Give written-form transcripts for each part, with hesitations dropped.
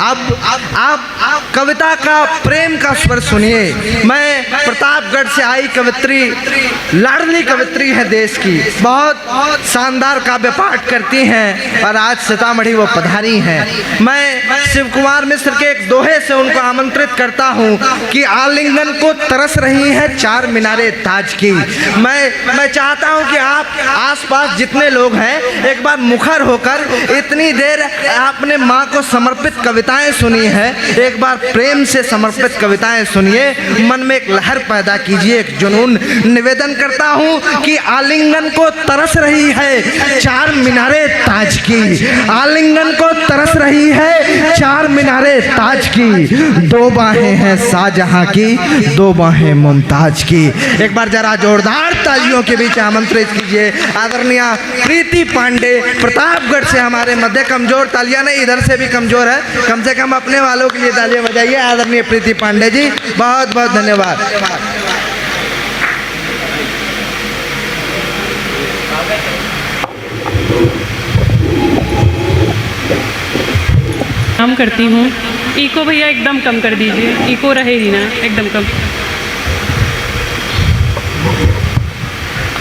अब आप कविता का प्रेम का स्वर सुनिए। मैं प्रतापगढ़ से आई कवित्री, लाडली कवित्री है देश की, बहुत शानदार काव्य पाठ करती हैं और आज सीतामढ़ी वो पधारी हैं। मैं शिव कुमार मिश्र के एक दोहे से उनको आमंत्रित करता हूँ कि आलिंगन को तरस रही है चार मीनारे ताज की। मैं चाहता हूँ कि आप आसपास जितने लोग हैं एक बार मुखर होकर, इतनी देर आपने माँ को समर्पित कविताएं सुनी है, एक बार प्रेम से समर्पित कविताएं सुनिए, मन में एक लहर पैदा कीजिए, एक जुनून। निवेदन करता हूँ कि आलिंगन को तरस रही है चार मीनारे ताज की, आलिंगन को तरस रही है चार मीनारे ताज की, दो बाहें हैं शाहजहां की, दो बाहें मुमताज की। एक बार जरा जोरदार तालियों के बीच आमंत्रित कीजिए आदरणीय प्रीति पांडे, प्रतापगढ़ से हमारे मध्य। कमजोर तालियां नहीं, इधर से भी कमजोर है, कम से कम अपने वालों के लिए तालियां बजाइए। आदरणीय प्रीति पांडे जी, बहुत बहुत धन्यवाद। काम करती हूँ। इको भैया एकदम कम कर दीजिए, इको रहे ही ना, एकदम कम।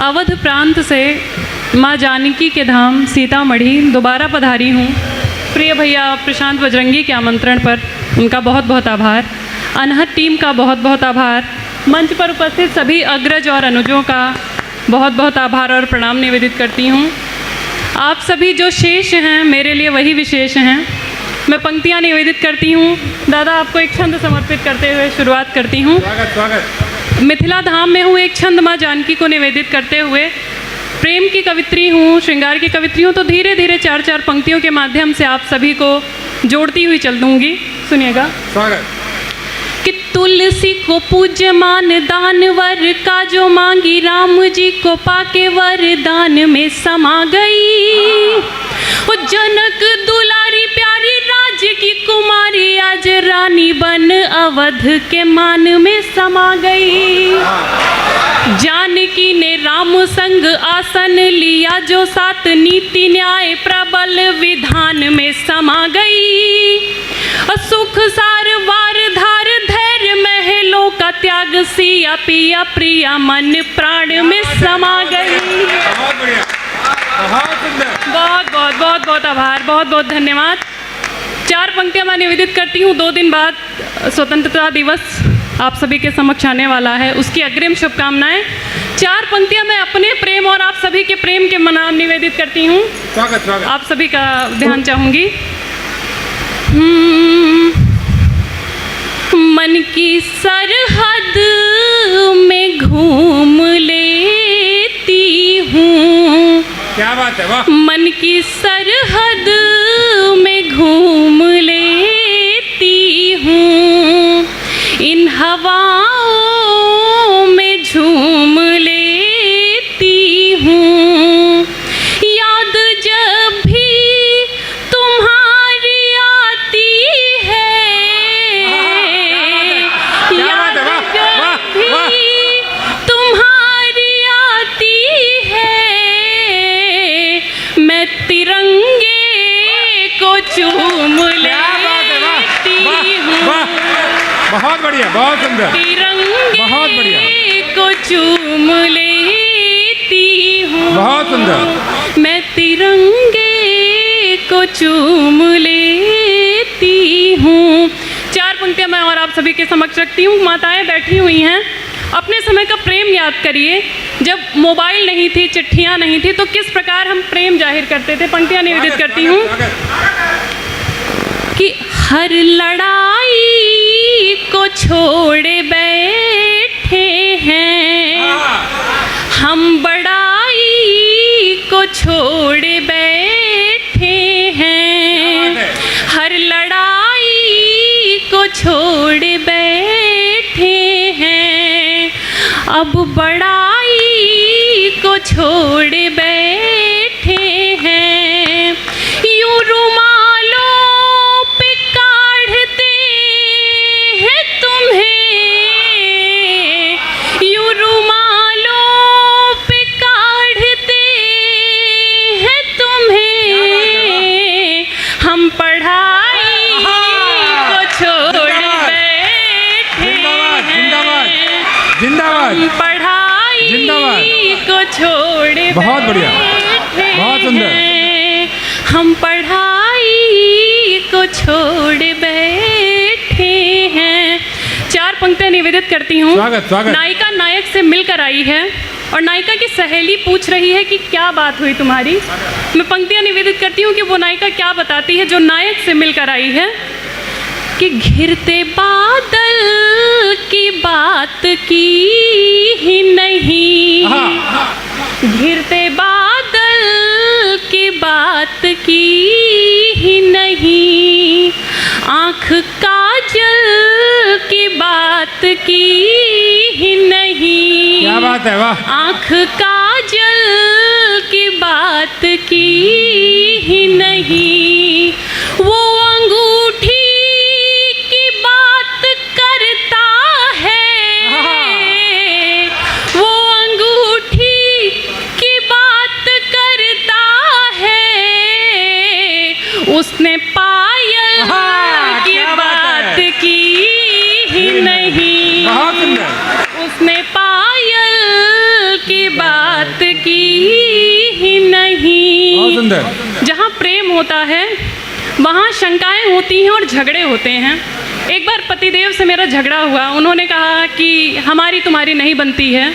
अवध प्रांत से माँ जानकी के धाम सीतामढ़ी दोबारा पधारी हूँ। प्रिय भैया प्रशांत बजरंगी के आमंत्रण पर उनका बहुत बहुत आभार। अनहद टीम का बहुत बहुत आभार। मंच पर उपस्थित सभी अग्रज और अनुजों का बहुत बहुत आभार और प्रणाम निवेदित करती हूँ। आप सभी जो शेष हैं मेरे लिए वही विशेष हैं। मैं पंक्तियाँ निवेदित करती हूँ। दादा आपको एक छंद समर्पित करते हुए शुरुआत करती हूँ। मिथिला धाम में हूँ, एक छंद माँ जानकी को निवेदित करते हुए। प्रेम की कवित्री हूँ, श्रृंगार की कवित्री हूँ, तो धीरे धीरे चार चार पंक्तियों के माध्यम से आप सभी को जोड़ती हुई चल दूँगी। सुनिएगा। कि तुलसी को पूज्य मान दानवर का, जो मांगी राम जी को पाके वरदान में समा गई। वो जनक दुलारी प्यारी राज्य की कुमारी, आज रानी बन अवध के मान में समा गई। जानकी ने राम संग आसन लिया, जो सात नीति न्याय प्रबल विधान में समा गई। सुख सार वार धार धैर्य महलों का त्याग, सिया पिया प्रिया मन प्राण में समा गई। बहुत बहुत बहुत बहुत आभार, बहुत बहुत धन्यवाद। चार पंक्तियां मैं निवेदित करती हूँ। 2 दिन बाद स्वतंत्रता दिवस आप सभी के समक्ष आने वाला है, उसकी अग्रिम शुभकामनाएं। 4 पंक्तियां मैं अपने प्रेम और आप सभी के प्रेम के नाम निवेदित करती हूँ। आप सभी का ध्यान चाहूँगी। मन की सरहद में घूम लेती हूँ, क्या बात है, वाह। मन की सरहद में घूम लेती हूँ, इन हवाओं में झूम लेती हूँ। याद जब भी तुम्हारी आती है, याद जब भी तुम्हारी आती है, मैं तिरंगे को चूम लेती हूँ। बहुत बढ़िया, बहुत सुंदर, बहुत बढ़िया, को चूम लेती हूँ। बहुत सुंदर। मैं तिरंगे को चूम लेती हूँ। 4 पंक्तियाँ मैं और आप सभी के समक्ष रखती हूँ। माताएं बैठी हुई हैं, अपने समय का प्रेम याद करिए। जब मोबाइल नहीं थी, चिट्ठियाँ नहीं थी, तो किस प्रकार हम प्रेम जाहिर करते थे। पंक्तियाँ निवेदित करती हूँ कि हर लड़ाई को छोड़े बैठे हैं हम, बड़ाई को छोड़े बैठे हैं। हर लड़ाई को छोड़े बैठे हैं, अब बड़ाई को छोड़े बैठे हैं। यूं रुमालों पे काढ़ते हैं तुम्हें, यूं रुमालों पे काढ़ते हैं तुम्हें, हम पढ़ाई छोड़ बहुत बढ़िया, बैठे बहुत सुंदर। हैं, हम पढ़ाई को छोड़ बैठे हैं। 4 पंक्तियां निवेदित करती हूँ। स्वागत, स्वागत। नायिका नायक से मिलकर आई है और नायिका की सहेली पूछ रही है कि क्या बात हुई तुम्हारी। मैं पंक्तियां निवेदित करती हूँ कि वो नायिका क्या बताती है जो नायक से मिलकर आई है कि घिरते बादल की बात की ही नहीं, घिरते बादल की बात की ही नहीं, आँख काजल की बात की ही नहीं। क्या बात है, वाह। आँख काजल की बात की ही नहीं, वो अंगूठी की बात करता है, वो अंगूठी की बात करता है, उसने पायल की क्या बात बात है। की ही नहीं, बहुत सुंदर। उसने पायल की बात की ही नहीं। बहुत सुंदर। जहाँ प्रेम होता है वहाँ शंकाएं होती हैं और झगड़े होते हैं। एक बार पतिदेव से मेरा झगड़ा हुआ, उन्होंने कहा कि हमारी तुम्हारी नहीं बनती है।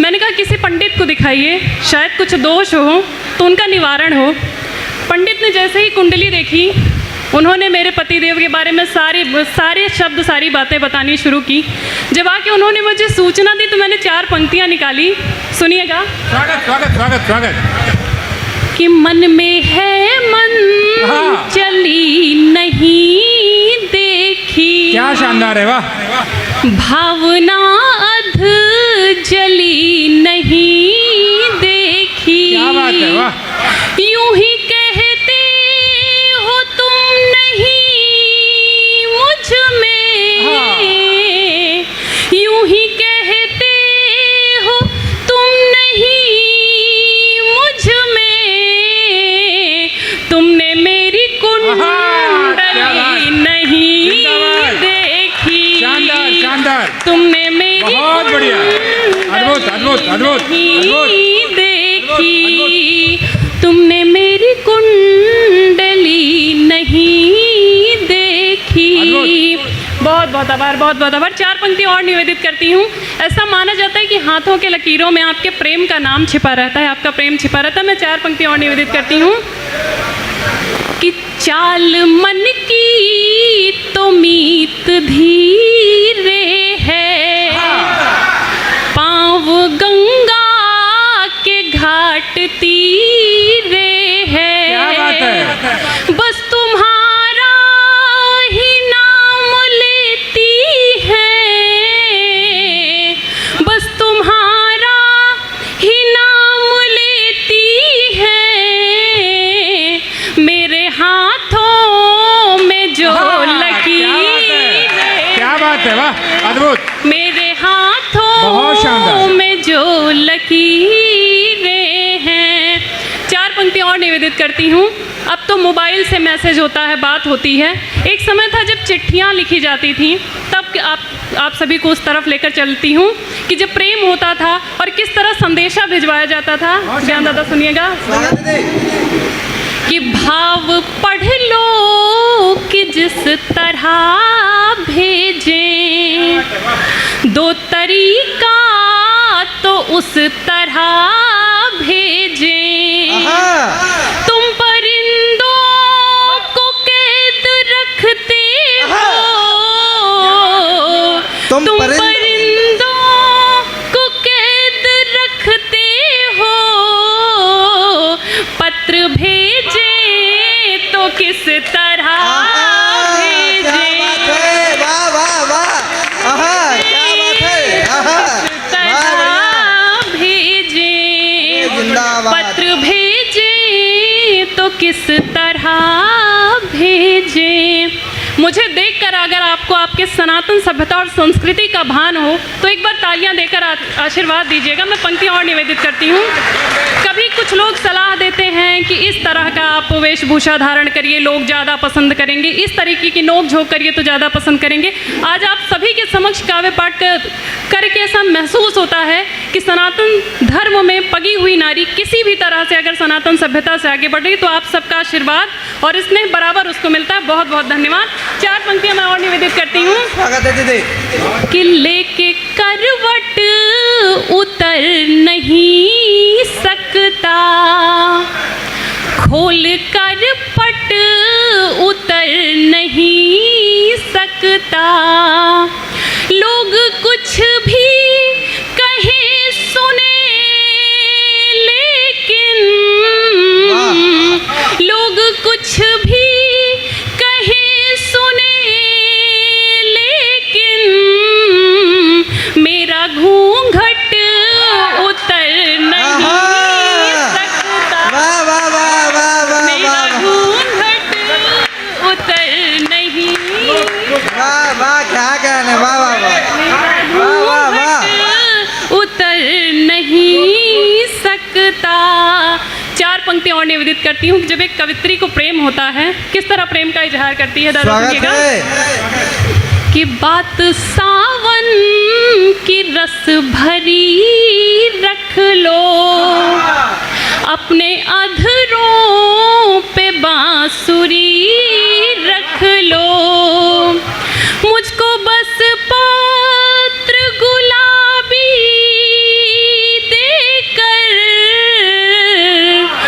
मैंने कहा किसी पंडित को दिखाइए, शायद कुछ दोष हो तो उनका निवारण हो। पंडित ने जैसे ही कुंडली देखी, उन्होंने मेरे पतिदेव के बारे में सारे शब्द सारी बातें बतानी शुरू की। जब आके उन्होंने मुझे सूचना दी तो मैंने 4 पंक्तियाँ निकाली, सुनिएगा। स्वागत, स्वागत, स्वागत, स्वागत। कि मन में है मन हाँ। चली नहीं देखी, क्या शानदार है, वाह। भावना अध जली नहीं देखी। क्या बात है, वाह। यूं ही कहते हो तुम नहीं मुझ में, यूं ही कहते हो तुम नहीं मुझ में, तुमने मेरी कुंडली नहीं देखी। शानदार, शानदार। तुमने मेरी बहुत बढ़िया। अद्भुत, अद्भुत, अद्भुत, नहीं अद्भुत। देखी, तुमने मेरी कुंडली नहीं देखी। बहुत बहुत आभार, बहुत बहुत आभार। 4 पंक्ति और निवेदित करती हूँ। ऐसा माना जाता है कि हाथों के लकीरों में आपके प्रेम का नाम छिपा रहता है, आपका प्रेम छिपा रहता है। मैं 4 पंक्ति और निवेदित करती हूँ कि चाल मन की तो मीत धीरे है, पाँव गंगा के घाट तीरे है, क्या बात है। बस तुम्हारा ही नाम लेती है, बस तुम्हारा ही नाम लेती है, मेरे हाथों में जो लकीर, क्या बात है, वाह। अद्भुत। मेरे हाथों बहुत शानदार। में जो लकीरें हैं। 4 पंक्ति और निवेदित करती हूँ। अब तो मोबाइल से मैसेज होता है, बात होती है। एक समय था जब चिट्ठियाँ लिखी जाती थी, तब आप सभी को उस तरफ लेकर चलती हूँ कि जब प्रेम होता था और किस तरह संदेशा भिजवाया जाता था। ज्ञान दादा सुनिएगा कि भाव पढ़ लो कि जिस तरह भेजें, 2 तरीका तो उस तरह भेजें, तुम परिंदों को कैद रखते हो, तुम परिंदों को कैद रखते हो, पत्र भेजे तो किस तरह भेजे, वाह वाह वाह, आहा, क्या बात है, आहा, किस तरह भेजे, जिंदाबाद। पत्र भेजे तो किस तरह भेजे। मुझे देखकर अगर आपको आपको आपके सनातन सभ्यता और संस्कृति का भान हो तो एक बार तालियां देकर आशीर्वाद दीजिएगा। मैं पंक्तियां और निवेदित करती हूँ। कभी कुछ लोग सलाह देते हैं कि इस तरह का आप वेशभूषा धारण करिए, लोग ज़्यादा पसंद करेंगे, इस तरीके की नोक झोंक करिए तो ज़्यादा पसंद करेंगे। आज आप सभी के समक्ष काव्य पाठ करके ऐसा महसूस होता है कि सनातन धर्म में पगी हुई नारी किसी भी तरह से अगर सनातन सभ्यता से आगे बढ़ रही तो आप सबका आशीर्वाद और स्नेह बराबर उसको मिलता है। बहुत बहुत धन्यवाद। 4 पंक्तियां मैं और निवेदित करती हूँ। स्वागत है दीदी। किले के करवट उतर नहीं सकता, खोल कर पट उतर नहीं सकता, लोग कुछ भी कहें सुने लेकिन, लोग कुछ भी कहें सुने लेकिन, मेरा घूंघट उतर नहीं सकता। वाह वाह वाह वाह वाह मेरा घूंघट उतर नहीं, वाह वाह, क्या कहने, वाह वाह वाह वाह वाह वाह, उतर नहीं सकता। 4 पंक्तियां और निवेदित करती हूँ। जब एक कवित्री को प्रेम होता है किस तरह प्रेम का इजहार करती है, दादा स्वागत सुनिएगा। है। कि बात सावन की रस भरी रख लो, अपने अधरों पे बांसुरी रख लो, मुझको बस पत्र गुलाबी देकर,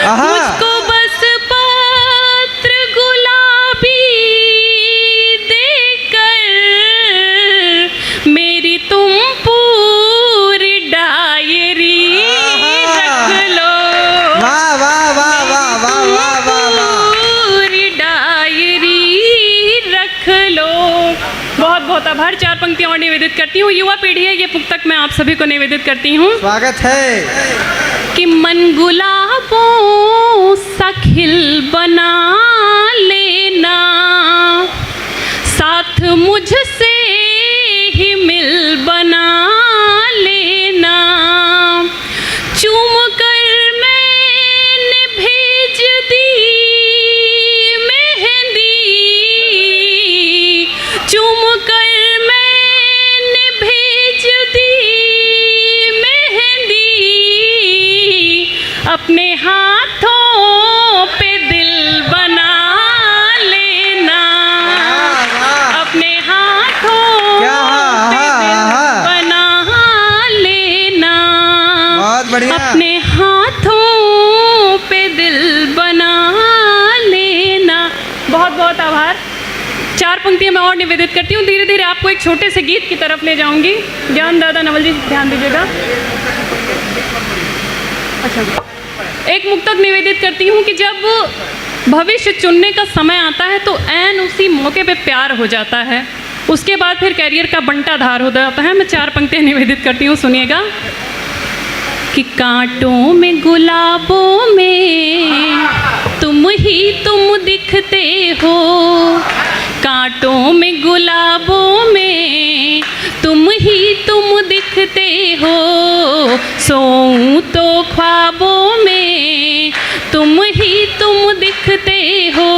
आहा। मुझको बस पत्र गुलाबी देकर, मेरी तुम पूरी डायरी रख लो, वाह वाह वाह वाह वाह वाह वाह वाह। पूरी डायरी रख लो। बहुत बहुत आभार। 4 पंक्तियां और निवेदित करती हूँ। युवा पीढ़ी है ये पुस्तक मैं आप सभी को निवेदित करती हूँ। स्वागत है। कि मन गुलाबों सा खिल बना लेना, साथ मुझसे ही मिल बना लेना, चूम कर मैंने भेज दी मेहंदी, चूम कर मैंने भेज दी मेहंदी, अपने हाथों पे दिल बना लेना, अपने हाथों क्या? पे दिल बना लेना, बहुत बढ़िया। अपने हाथों पे दिल बना लेना। बहुत बहुत आभार। 4 पंक्तियां मैं और निवेदित करती हूँ। धीरे धीरे आपको एक छोटे से गीत की तरफ ले जाऊंगी। ज्ञान दादा नवल जी ध्यान दीजिएगा। अच्छा, एक मुक्तक निवेदित करती हूँ कि जब भविष्य चुनने का समय आता है तो ऐन उसी मौके पे प्यार हो जाता है, उसके बाद फिर कैरियर का बंटाधार हो जाता है। मैं 4 पंक्तियां निवेदित करती हूँ, सुनिएगा। कि कांटों में गुलाबों में तुम ही तुम दिखते हो, कांटों में गुलाबों में तुम ही तुम दिखते हो, सोऊं तो ख्वाबों में तुम ही तुम दिखते हो,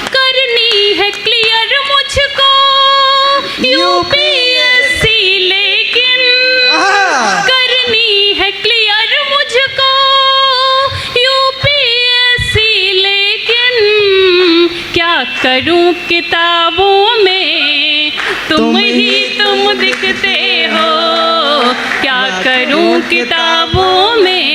करनी है क्लियर मुझको यूपीएससी लेकिन, करनी है क्लियर मुझको यूपीएससी लेकिन, क्या करूं किताबों में तुम ही तुम दिखते हो, क्या करूं किताबों में